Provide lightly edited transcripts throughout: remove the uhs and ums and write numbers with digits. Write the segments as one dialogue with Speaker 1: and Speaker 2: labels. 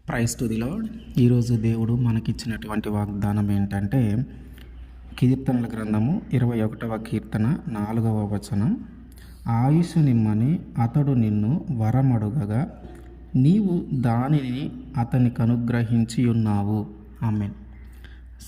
Speaker 1: Praise to the lord. ఈరోజు దేవుడు మనకిచ్చినటువంటి వాగ్దానం ఏంటంటే, కీర్తనల గ్రంథము 21వ కీర్తన 4వ వచనం. ఆయుష్ నిమ్మని అతడు నిన్ను వరమడుగగా నీవు దానిని అతనికి అనుగ్రహించి ఉన్నావు. ఆమేన్.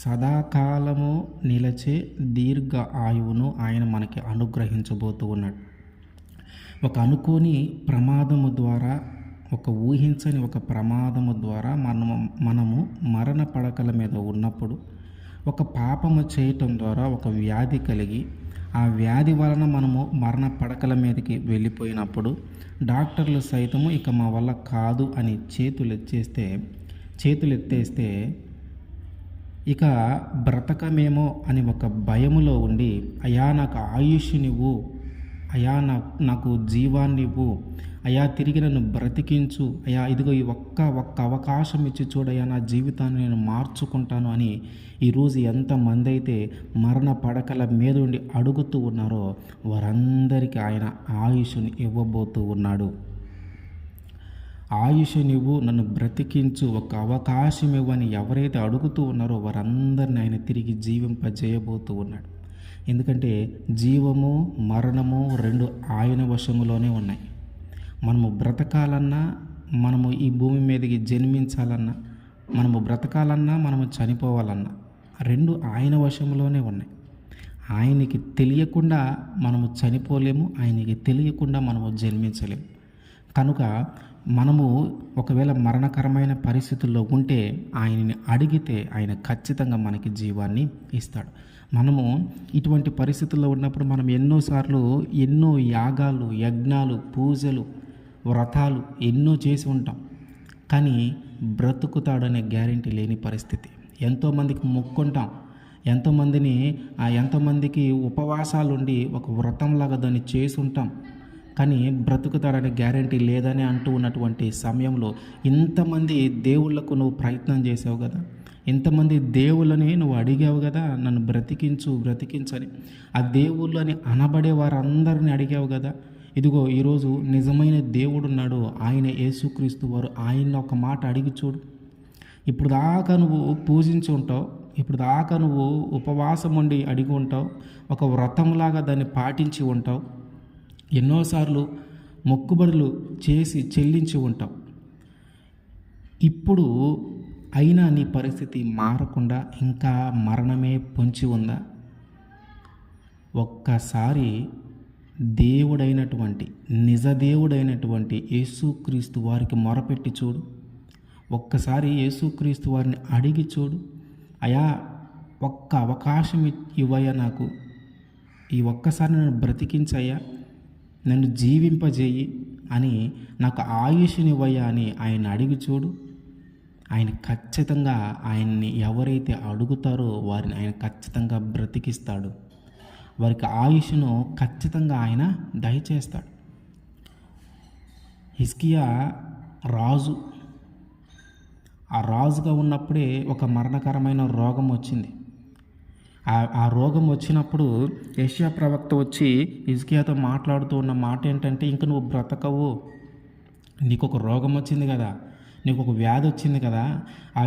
Speaker 1: సదాకాలము నిలచే దీర్ఘ ఆయువును ఆయన మనకి అనుగ్రహించబోతూ ఉన్నాడు. ఒక అనుకోని ప్రమాదము ద్వారా, ఒక ఊహించని ఒక ప్రమాదము ద్వారా మనము మరణ పడకల మీద ఉన్నప్పుడు, ఒక పాపము చేయటం ద్వారా ఒక వ్యాధి కలిగి, ఆ వ్యాధి వలన మనము మరణ పడకల మీదకి వెళ్ళిపోయినప్పుడు డాక్టర్లు సైతము ఇక మా వల్ల కాదు అని చేతులెత్తేస్తే ఇక బ్రతకమేమో అని ఒక భయములో ఉండి, అయ్యా నాకు ఆయుష్నివ్వు, అయ్యా నాకు జీవాన్నివ్వు, అయ్యా తిరిగి నన్ను బ్రతికించు, అయ్యా ఇదిగో ఈ ఒక్క అవకాశం ఇచ్చి చూడయ్యా నా జీవితాన్ని నేను మార్చుకుంటాను అని ఈరోజు ఎంతమంది అయితే మరణ పడకల మీద ఉండి అడుగుతూ ఉన్నారో వారందరికీ ఆయన ఆయుష్ని ఇవ్వబోతూ ఉన్నాడు. ఆయుష్ నువ్వు, నన్ను బ్రతికించు, ఒక అవకాశం ఇవ్వని ఎవరైతే అడుగుతూ ఉన్నారో వారందరిని ఆయన తిరిగి జీవింపజేయబోతూ ఉన్నాడు. ఎందుకంటే జీవము మరణము రెండు ఆయన వశములోనే ఉన్నాయి. మనము బ్రతకాలన్నా, మనము ఈ భూమి మీదకి జన్మించాలన్నా, మనము బ్రతకాలన్నా, మనము చనిపోవాలన్నా రెండు ఆయన వశంలోనే ఉన్నాయి. ఆయనకి తెలియకుండా మనము చనిపోలేము, ఆయనకి తెలియకుండా మనము జన్మించలేము. కనుక మనము ఒకవేళ మరణకరమైన పరిస్థితుల్లో ఉంటే ఆయనని అడిగితే ఆయన ఖచ్చితంగా మనకి జీవాన్ని ఇస్తాడు. మనము ఇటువంటి పరిస్థితుల్లో ఉన్నప్పుడు మనం ఎన్నోసార్లు ఎన్నో యాగాలు, యజ్ఞాలు, పూజలు, వ్రతాలు ఎన్నో చేసి ఉంటాం. కానీ బ్రతుకుతాడనే గ్యారెంటీ లేని పరిస్థితి. ఎంతోమందికి మొక్కుంటాం, ఎంతోమందికి ఉపవాసాలు ఉండి ఒక వ్రతంలాగా దాన్ని చేసి ఉంటాం. కానీ బ్రతుకుతాడనే గ్యారెంటీ లేదని అంటూ ఉన్నటువంటి సమయంలో ఇంతమంది దేవుళ్లకు నువ్వు ప్రయత్నం చేసావు కదా, ఇంతమంది దేవుళ్ళని నువ్వు అడిగావు కదా, నన్ను బ్రతికించని ఆ దేవుళ్ళని అనబడే వారందరిని అడిగావు కదా. ఇదిగో ఈరోజు నిజమైన దేవుడున్నాడు, ఆయన యేసుక్రీస్తు వారు. ఆయన ఒక మాట అడిగి చూడు. ఇప్పుడు దాకా నువ్వు పూజించి ఉంటావు, ఇప్పుడు దాకా నువ్వు ఉపవాసం ఉండి అడిగి ఉంటావు, ఒక వ్రతంలాగా దాన్ని పాటించి ఉంటావు, ఎన్నోసార్లు మొక్కుబడులు చేసి చెల్లించి ఉంటావు. ఇప్పుడు అయినా నీ పరిస్థితి మారకుండా ఇంకా మరణమే పొంచి ఉందా? ఒక్కసారి దేవుడైనటువంటి నిజదేవుడైనటువంటి యేసుక్రీస్తు వారికి మొరపెట్టి చూడు. ఒక్కసారి యేసుక్రీస్తు వారిని అడిగి చూడు. అయా ఒక్క అవకాశం ఇవ్వయ్యా, నాకు ఈ ఒక్కసారి నన్ను బ్రతికించయ్యా, నన్ను జీవింపజేయి అని, నాకు ఆయుష్నివ్వయ్యా అని ఆయన అడిగి చూడు. ఆయన ఖచ్చితంగా ఆయన్ని ఎవరైతే అడుగుతారో వారిని ఆయన ఖచ్చితంగా బ్రతికిస్తాడు. వారికి ఆయుష్ను ఖచ్చితంగా ఆయన దయచేస్తాడు. హిజ్కియా రాజు, ఆ రాజుగా ఉన్నప్పుడే ఒక మరణకరమైన రోగం వచ్చింది. ఆ రోగం వచ్చినప్పుడు యెషయా ప్రవక్త వచ్చి హిజ్కియాతో మాట్లాడుతూ ఉన్న మాట ఏంటంటే, ఇంక నువ్వు బ్రతకవు, నీకు ఒక రోగం వచ్చింది కదా, నీకు ఒక వ్యాధి వచ్చింది కదా, ఆ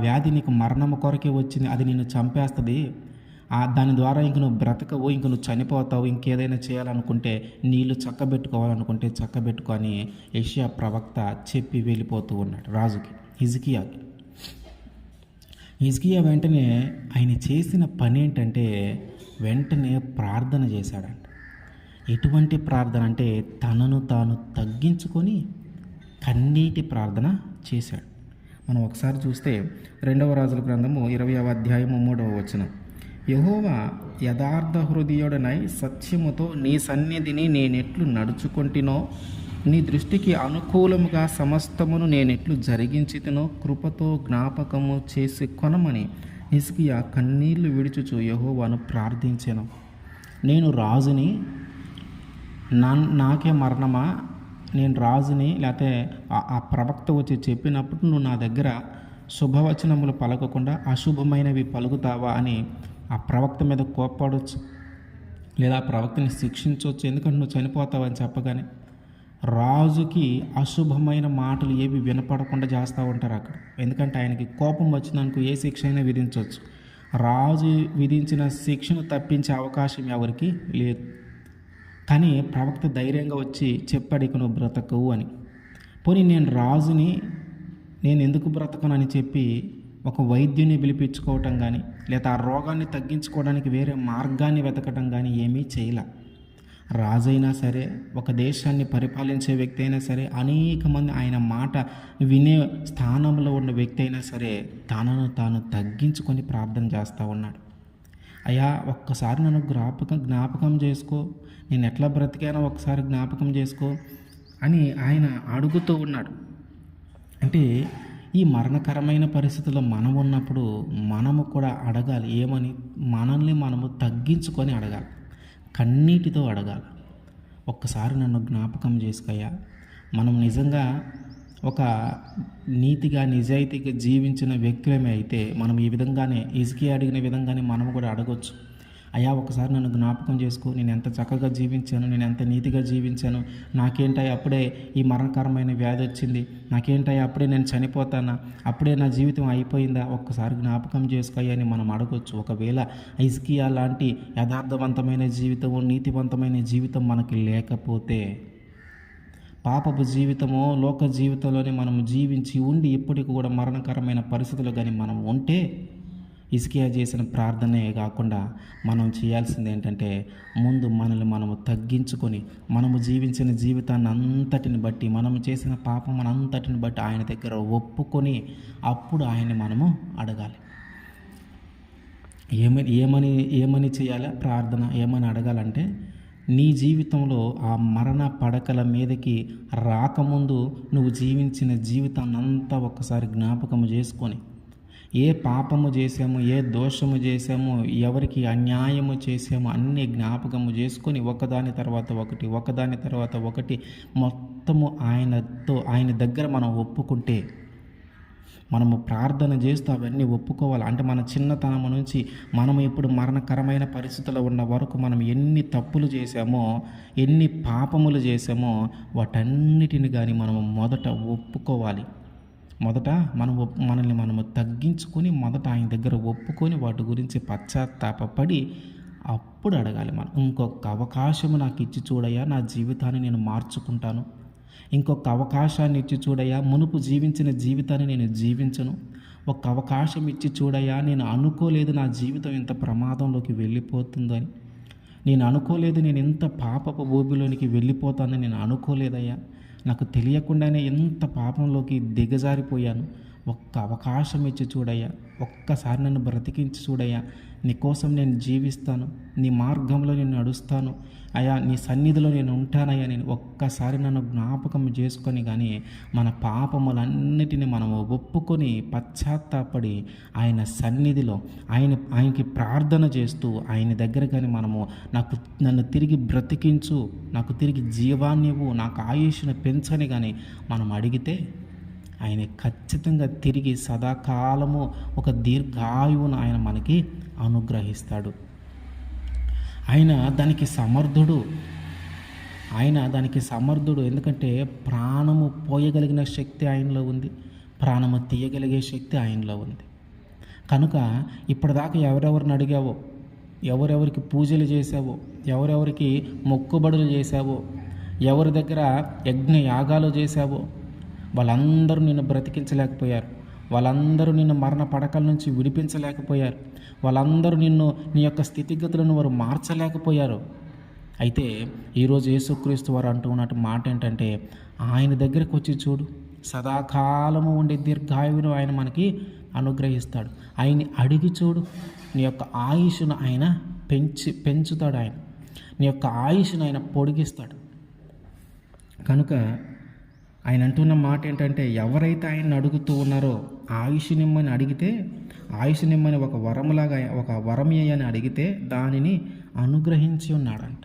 Speaker 1: వ్యాధి నీకు మరణం కొరకే వచ్చింది, అది నిన్ను చంపేస్తుంది, దాని ద్వారా ఇంక నువ్వు బ్రతకవు, ఇంక నువ్వు చనిపోతావు, ఇంకేదైనా చేయాలనుకుంటే నీళ్ళు చక్కబెట్టుకోవాలనుకుంటే చక్కబెట్టుకో అని యెషయా ప్రవక్త చెప్పి వెళ్ళిపోతూ ఉన్నాడు రాజుకి, హిజ్కియాకి. హిజ్కియా వెంటనే ఆయన చేసిన పని ఏంటంటే వెంటనే ప్రార్థన చేశాడంట. ఎటువంటి ప్రార్థన అంటే తనను తాను తగ్గించుకొని కన్నీటి ప్రార్థన చేశాడు. మనం ఒకసారి చూస్తే 2వ రాజుల గ్రంథము 20వ అధ్యాయము 3వ వచనం. యెహోవా యథార్థ హృదయుడనై సత్యముతో నీ సన్నిధిని నేనెట్లు నడుచుకొంటినో, నీ దృష్టికి అనుకూలముగా సమస్తమును నేనెట్లు జరిగించితినో కృపతో జ్ఞాపకము చేసి కొనమని హిజ్కియా కన్నీళ్లు విడుచుచు యెహోవాను ప్రార్థించెను. నేను రాజుని, నాకే మరణమా, నేను రాజుని, లేకపోతే ఆ ప్రవక్త వచ్చి చెప్పినప్పుడు నువ్వు నా దగ్గర శుభవచనములు పలకకుండా అశుభమైనవి పలుకుతావా అని ఆ ప్రవక్త మీద కోప్పడవచ్చు, లేదా ఆ ప్రవక్తని శిక్షించవచ్చు. ఎందుకంటే నువ్వు చనిపోతావని చెప్పగానే రాజుకి అశుభమైన మాటలు ఏవి వినపడకుండా చేస్తూ ఉంటారు అక్కడ. ఎందుకంటే ఆయనకి కోపం వచ్చినందుకు ఏ శిక్ష అయినా విధించవచ్చు. రాజు విధించిన శిక్షను తప్పించే అవకాశం ఎవరికి లేదు. కానీ ప్రవక్త ధైర్యంగా వచ్చి చెప్పాడు, ఇక నువ్వు బ్రతకవు అని. పోనీ నేను రాజుని, నేను ఎందుకు బ్రతకను అని చెప్పి ఒక వైద్యుని పిలిపించుకోవటం కానీ, లేదా ఆ రోగాన్ని తగ్గించుకోవడానికి వేరే మార్గాన్ని వెతకటం కానీ ఏమీ చేయలే. రాజైనా సరే, ఒక దేశాన్ని పరిపాలించే వ్యక్తి అయినా సరే, అనేక మంది ఆయన మాట వినే స్థానంలో ఉన్న వ్యక్తి అయినా సరే తనను తాను తగ్గించుకొని ప్రార్థన చేస్తూ ఉన్నాడు. అయ్యా, ఒక్కసారి నన్ను జ్ఞాపకం చేసుకో, నేను ఎట్లా బ్రతికానో ఒకసారి జ్ఞాపకం చేసుకో అని ఆయన అడుగుతూ ఉన్నాడు. అంటే ఈ మరణకరమైన పరిస్థితుల్లో మనం ఉన్నప్పుడు మనము కూడా అడగాలి. ఏమని? మనల్ని మనము తగ్గించుకొని అడగాలి, కన్నీటితో అడగాలి. ఒక్కసారి నన్ను జ్ఞాపకం చేసుకోయ్యా. మనం నిజంగా ఒక నీతిగా నిజాయితీగా జీవించిన వ్యక్తులమే అయితే మనం ఈ విధంగానే, హిజ్కియా అడిగిన విధంగానే మనం కూడా అడగొచ్చు. అయ్యా, ఒకసారి నన్ను జ్ఞాపకం చేసుకో, నేను ఎంత చక్కగా జీవించాను, నేను ఎంత నీతిగా జీవించాను, నాకేంటయ్యా అప్పుడే ఈ మరణకరమైన వ్యాధి వచ్చింది, నాకేంటయ్యా అప్పుడే నేను చనిపోతానా, అప్పుడే నా జీవితం అయిపోయిందా, ఒక్కసారి జ్ఞాపకం చేసుకోయ్యా అని మనం అడగొచ్చు. ఒకవేళ హిజ్కియా లాంటి యథార్థవంతమైన జీవితము, నీతివంతమైన జీవితం మనకి లేకపోతే, పాపపు జీవితమో లోక జీవితంలోనే మనం జీవించి ఉండి ఇప్పటికి కూడా మరణకరమైన పరిస్థితులు కానీ మనం ఉంటే, హిజ్కియా చేసిన ప్రార్థనే కాకుండా మనం చేయాల్సింది ఏంటంటే, ముందు మనల్ని మనము తగ్గించుకొని, మనము జీవించిన జీవితాన్ని అంతటిని బట్టి, మనము చేసిన పాపం అంతటిని బట్టి ఆయన దగ్గర ఒప్పుకొని అప్పుడు ఆయన్ని మనము అడగాలి. ఏమని చేయాలి ప్రార్థన? ఏమని అడగాలంటే, నీ జీవితంలో ఆ మరణ పడకల మీదకి రాకముందు నువ్వు జీవించిన జీవితాన్ని అంతా ఒక్కసారి జ్ఞాపకము చేసుకొని, ఏ పాపము చేసాము, ఏ దోషము చేసాము, ఎవరికి అన్యాయము చేసాము అన్నీ జ్ఞాపకము చేసుకొని ఒకదాని తర్వాత ఒకటి మొత్తము ఆయన దగ్గర మనం ఒప్పుకుంటే, మనము ప్రార్థన చేస్తూ అవన్నీ ఒప్పుకోవాలి. అంటే మన చిన్నతనం నుంచి మనం ఇప్పుడు మరణకరమైన పరిస్థితుల్లో ఉన్న వరకు మనం ఎన్ని తప్పులు చేశామో, ఎన్ని పాపములు చేశామో వాటన్నిటిని కానీ మనము మొదట ఒప్పుకోవాలి. మొదట మనల్ని మనము తగ్గించుకొని మొదట ఆయన దగ్గర ఒప్పుకొని వాటి గురించి పశ్చాత్తాపడి అప్పుడు అడగాలి. మనం ఇంకొక అవకాశము నాకు ఇచ్చి చూడయ్యా, నా జీవితాన్ని నేను మార్చుకుంటాను. ఇంకొక అవకాశాన్ని ఇచ్చి చూడయ్యా, మునుపు జీవించిన జీవితాన్ని నేను జీవించను. ఒక అవకాశం ఇచ్చి చూడయ్యా, నేను అనుకోలేదు నా జీవితం ఇంత ప్రమాదంలోకి వెళ్ళిపోతుందని, నేను అనుకోలేదు నేను ఇంత పాపపు ఊబిలోనికి వెళ్ళిపోతానని నేను అనుకోలేదయ్యా, నాకు తెలియకుండానే ఎంత పాపంలోకి దిగజారిపోయాను. ఒక్క అవకాశం ఇచ్చి చూడయ్యా, ఒక్కసారి నన్ను బ్రతికించి చూడయ్యా, నీ కోసం నేను జీవిస్తాను, నీ మార్గంలో నేను నడుస్తాను అయ్యా, నీ సన్నిధిలో నేను ఉంటానయ్యా, నేను ఒక్కసారి నన్ను జ్ఞాపకం చేసుకొని కానీ మన పాపములన్నిటిని మనము ఒప్పుకొని పశ్చాత్తాపడి ఆయన సన్నిధిలో ఆయనకి ప్రార్థన చేస్తూ ఆయన దగ్గర కానీ మనము నన్ను తిరిగి బ్రతికించు, నాకు తిరిగి జీవాన్ని ఇవ్వు, నాకు ఆయుష్ను పెంచని కానీ మనం అడిగితే ఆయన ఖచ్చితంగా తిరిగి సదాకాలము ఒక దీర్ఘాయువును ఆయన మనకి అనుగ్రహిస్తాడు. ఆయన దానికి సమర్థుడు. ఎందుకంటే ప్రాణము పోయగలిగిన శక్తి ఆయనలో ఉంది, ప్రాణము తీయగలిగే శక్తి ఆయనలో ఉంది. కనుక ఇప్పటిదాకా ఎవరెవరిని అడిగావో, ఎవరెవరికి పూజలు చేసావో, ఎవరెవరికి మొక్కుబడులు చేసావో, ఎవరి దగ్గర యజ్ఞ యాగాలు చేసావో, వాళ్ళందరూ నిన్ను బ్రతికించలేకపోయారు. వాళ్ళందరూ నిన్ను మరణ పడకల నుంచి విడిపించలేకపోయారు. వాళ్ళందరూ నీ యొక్క స్థితిగతులను వారు మార్చలేకపోయారు. అయితే ఈరోజు యేసుక్రీస్తు వారు అంటూ ఉన్నట్టు మాట ఏంటంటే, ఆయన దగ్గరికి వచ్చి చూడు, సదాకాలము ఉండే దీర్ఘాయువును ఆయన మనకి అనుగ్రహిస్తాడు. ఆయన్ని అడిగి చూడు, నీ యొక్క ఆయుష్ను ఆయన పెంచుతాడు. నీ యొక్క ఆయుష్ను ఆయన పొడిగిస్తాడు. కనుక ఆయన అంటున్న మాట ఏంటంటే, ఎవరైతే ఆయన్ని అడుగుతూ ఉన్నారో ఆయుష్ నిమ్మని అడిగితే, ఆయుష్ నిమ్మని ఒక వరములాగా, ఒక వరమయ్యని అడిగితే దానిని అనుగ్రహించి ఉన్నాడంట.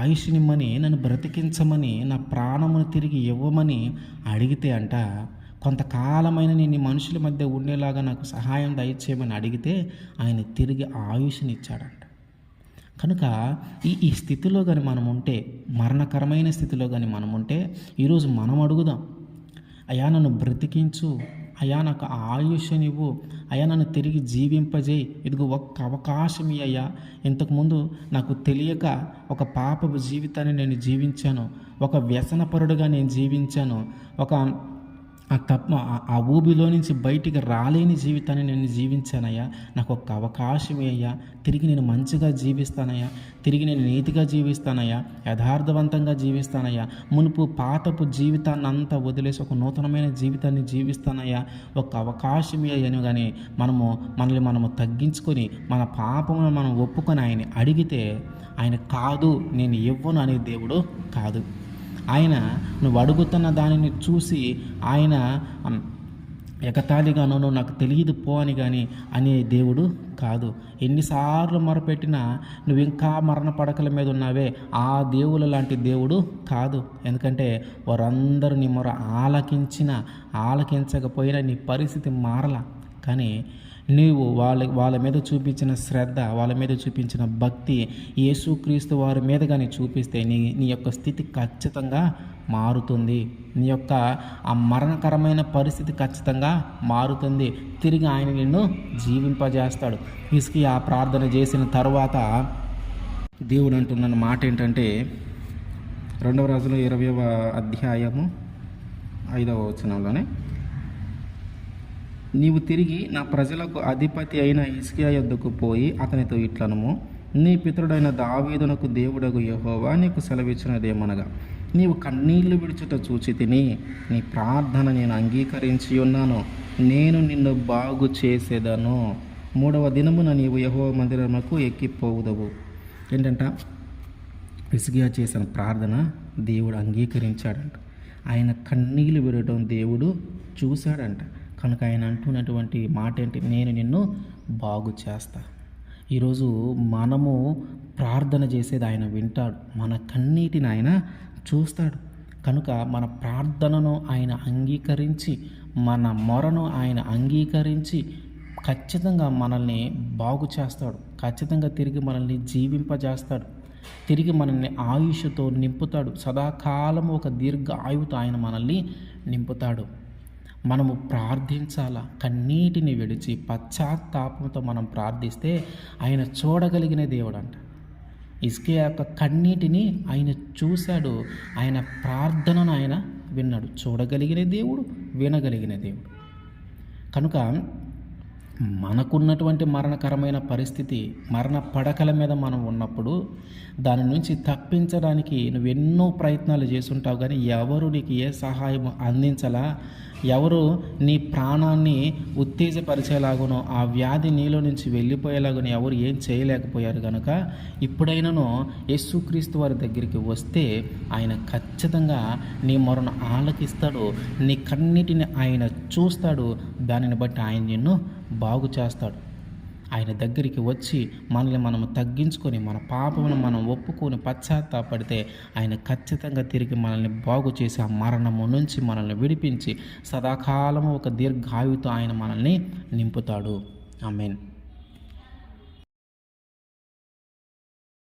Speaker 1: ఆయుష్ నిమ్మని, నన్ను బ్రతికించమని, నా ప్రాణమును తిరిగి ఇవ్వమని అడిగితే అంట, కొంతకాలమైన నేను మనుషుల మధ్య ఉండేలాగా నాకు సహాయం దయచేయమని అడిగితే ఆయన తిరిగి ఆయుష్ని ఇచ్చాడంట. కనుక ఈ స్థితిలో కానీ మనం ఉంటే, మరణకరమైన స్థితిలో కానీ మనం ఉంటే, ఈరోజు మనం అడుగుదాం, అయ్యా నన్ను బ్రతికించు, అయ్యా నాకు ఆయుష్నివ్వు, అయ్యా నన్ను తిరిగి జీవింపజేయి, ఇదిగో ఒక్క అవకాశం అయ్యా. ఇంతకుముందు నాకు తెలియక ఒక పాపపు జీవితాన్ని నేను జీవించాను, ఒక వ్యసనపరుడుగా నేను జీవించాను, ఒక ఆ ఊబిలో నుంచి బయటికి రాలేని జీవితాన్ని నేను జీవించానయ్యా. నాకు ఒక్క అవకాశమే అయ్యా, తిరిగి నేను మంచిగా జీవిస్తానయ్యా, తిరిగి నేను నీతిగా జీవిస్తానయ్యా, యథార్థవంతంగా జీవిస్తానయ్యా, మునుపు పాతపు జీవితాన్ని అంతా వదిలేసి ఒక నూతనమైన జీవితాన్ని జీవిస్తానయ్యా, ఒక్క అవకాశమే అయ్యాను. కానీ మనల్ని తగ్గించుకొని మన పాపమును మనం ఒప్పుకొని ఆయన అడిగితే, ఆయన కాదు నేను ఇవ్వను అనే దేవుడు కాదు. ఆయన నువ్వు అడుగుతున్న దానిని చూసి ఆయన ఎగతాళిగాను నువ్వు నాకు తెలియదు పో అని కానీ అనే దేవుడు కాదు. ఎన్నిసార్లు మొరపెట్టినా నువ్వు ఇంకా మరణ పడకల మీద ఉన్నావే, ఆ దేవుల లాంటి దేవుడు కాదు. ఎందుకంటే వారందరూ నీ మొర ఆలకించకపోయినా నీ పరిస్థితి మారలా. కానీ నీవు వాళ్ళ మీద చూపించిన శ్రద్ధ, వాళ్ళ మీద చూపించిన భక్తి, యేసుక్రీస్తు వారి మీద కానీ చూపిస్తే నీ యొక్క స్థితి ఖచ్చితంగా మారుతుంది. నీ యొక్క ఆ మరణకరమైన పరిస్థితి ఖచ్చితంగా మారుతుంది. తిరిగి ఆయన నిన్ను జీవింపజేస్తాడు. హిజ్కియా ప్రార్థన చేసిన తర్వాత దేవుడు అంటున్న మాట ఏంటంటే, 2 రాజుల 20వ అధ్యాయము 5వ వచనంలోనే, నీవు తిరిగి నా ప్రజలకు అధిపతి అయిన హిజ్కియా యొద్దకు పోయి అతనితో ఇట్లనము, నీ పితరుడైన దావీదునకు దేవుడగు యెహోవా నీకు సెలవిచ్చినదేమనగా, నీవు కన్నీళ్లు విడుచుట చూచి తిని నీ ప్రార్థన నేను అంగీకరించి ఉన్నాను, నేను నిన్ను బాగు చేసేదను, 3వ దినమున నీవు యెహోవా మందిరమునకు ఎక్కిపోవుదవు. ఏంటంట, హిజ్కియా చేసిన ప్రార్థన దేవుడు అంగీకరించాడంట. ఆయన కన్నీళ్లు విడటం దేవుడు చూశాడంట. కనుక ఆయన అంటున్నటువంటి మాట ఏంటి, నేను నిన్ను బాగు చేస్తా. ఈరోజు మనము ప్రార్థన చేసేది ఆయన వింటాడు, మన కన్నీటిని ఆయన చూస్తాడు. కనుక మన ప్రార్థనను ఆయన అంగీకరించి, మన మొరను ఆయన అంగీకరించి ఖచ్చితంగా మనల్ని బాగు చేస్తాడు. ఖచ్చితంగా తిరిగి మనల్ని జీవింపజేస్తాడు. తిరిగి మనల్ని ఆయుష్తో నింపుతాడు. సదాకాలము ఒక దీర్ఘ ఆయువుతో ఆయన మనల్ని నింపుతాడు. మనము ప్రార్థించాలా, కన్నీటిని విడిచి పశ్చాత్తాపంతో మనం ప్రార్థిస్తే ఆయన చూడగలిగిన దేవుడు అంట. హిజ్కియా యొక్క కన్నీటిని ఆయన చూశాడు, ఆయన ప్రార్థనను ఆయన విన్నాడు. చూడగలిగిన దేవుడు, వినగలిగిన దేవుడు. కనుక మనకున్నటువంటి మరణకరమైన పరిస్థితి, మరణ పడకల మీద మనం ఉన్నప్పుడు దాని నుంచి తప్పించడానికి నువ్వెన్నో ప్రయత్నాలు చేసుంటావు, కానీ ఎవరు నీకు ఏ సహాయం అందించలా, ఎవరు నీ ప్రాణాన్ని ఉత్తేజపరిచేలాగునో, ఆ వ్యాధి నీలో నుంచి వెళ్ళిపోయేలాగునో ఎవరు ఏం చేయలేకపోయారు. కనుక ఇప్పుడైనాను యేసుక్రీస్తు వారి దగ్గరికి వస్తే ఆయన ఖచ్చితంగా నీ మొరను ఆలకిస్తాడు, నీ కన్నిటిని ఆయన చూస్తాడు. దానిని బట్టి ఆయన నిన్ను బాగు చేస్తాడు. ఆయన దగ్గరికి వచ్చి మనల్ని మనం తగ్గించుకొని, మన పాపమును మనం ఒప్పుకొని పశ్చాత్తాపడితే ఆయన ఖచ్చితంగా తిరిగి మనల్ని బాగు చేసి ఆ మరణము నుంచి మనల్ని విడిపించి సదాకాలము ఒక దీర్ఘాయువుతో ఆయన మనల్ని నింపుతాడు. ఆమేన్.